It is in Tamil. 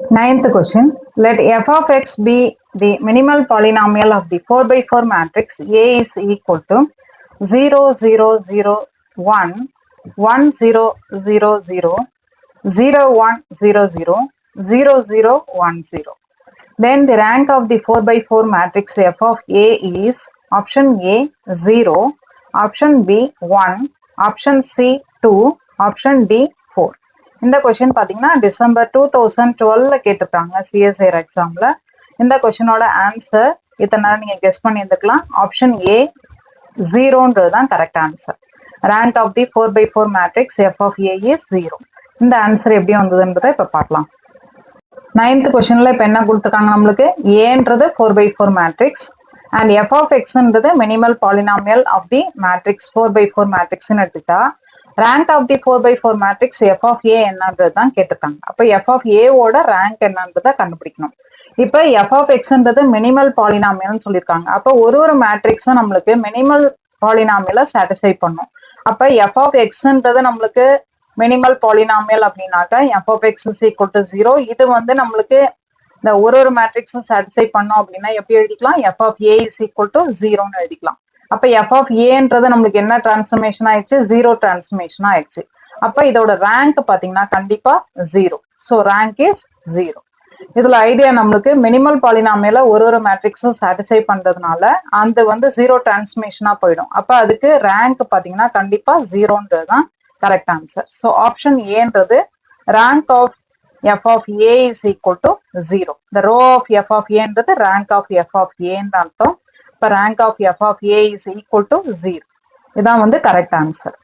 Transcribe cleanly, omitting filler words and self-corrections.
Ninth question. Let f of x be the minimal polynomial of the 4 by 4 matrix A is equal to 0, 0, 0, 1, 1, 0, 0, 0, 0, 1, 0, 0, 0, 0, 1, 0. Then the rank of the 4 by 4 matrix f of A is option A 0, option B 1, option C 2, option D 4. இந்த கொஸ்டின் பார்த்தீங்கன்னா டிசம்பர் 2012 கேட்டிருக்காங்க சிஎஸ்ஐஆர் எக்ஸாம்ல. இந்த கொஸ்டினோட ஆன்சர் இத்தனை நேரம் நீங்க கெஸ் பண்ணியிருந்துக்கலாம். ஆப்ஷன் ஏ 0ன்றது தான் correct answer. Rank of the 4 by 4 matrix F of A is 0. இந்த ஆன்சர் எப்படி வந்ததுன்றதை இப்போ பார்க்கலாம். 9th கொஸ்டின்ல இப்போ என்ன கொடுத்துருக்காங்க நம்மளுக்கு, ஏன்றது 4 by 4 matrix and F of எக்ஸ்ன்றது minimal polynomial of the matrix 4 by 4 மேட்ரிக்ஸ்ன்னு எடுத்துட்டா rank of the 4 by 4 matrix F of A என்னன்றது தான் கேட்டிருக்காங்க. அப்போ எஃப் ஆஃப் ஏவோட ரேங்க் என்னன்றதை கண்டுபிடிக்கணும். இப்போ எஃப் ஆஃப் எக்ஸ்ன்றது மினிமல் பாலினாமியல்னு சொல்லியிருக்காங்க. அப்போ ஒரு மேட்ரிக்ஸும் நம்மளுக்கு மினிமல் பாலினாமியலை சாட்டிஸ்ஃபை பண்ணும். அப்போ எஃப் ஆஃப் எக்ஸ்ன்றது நம்மளுக்கு மினிமல் பாலினாமியல் அப்படின்னாக்கா F of X is equal to 0. இது வந்து நம்மளுக்கு இந்த ஒரு மேட்ரிக்ஸும் சாட்டிஸ்ஃபை பண்ணோம் அப்படின்னா எப்படி எழுதிக்கலாம், F of A is equal to 0ன்னு எழுதிக்கலாம். அப்ப எஃப் ஆஃப் ஏன்றது நம்மளுக்கு என்ன டிரான்ஸ்ஃபர்மேஷன் ஆயிடுச்சு, 0 டிரான்ஸ்ஃபர்மேஷன் ஆயிடுச்சு. அப்ப இதோட ரேங்க் பாத்தீங்கன்னா கண்டிப்பா 0. So rank is 0. இதுல ஐடியா நம்மளுக்கு மினிமல் பாலினாமியல ஒரு மேட்ரிக்ஸும் சாட்டிஸ்ஃபை பண்றதுனால அந்த வந்து 0 டிரான்ஸ்ஃபர்மேஷனா போயிடும். அப்ப அதுக்கு ரேங்க் பாத்தீங்கன்னா கண்டிப்பா 0ன்றது தான் கரெக்ட் ஆன்சர். ஸோ ஆப்ஷன் ஏன்றது rank of F of A is equal to 0. இந்த ரோ ஆஃப் எஃப் ஆஃப் ஏன்றது ரேங்க் ஆஃப் எஃப் ஆஃப் ஏன்னு அர்த்தம். இப்போ rank of F of A is equal to 0. இதான் வந்து கரெக்ட் ஆன்சர்.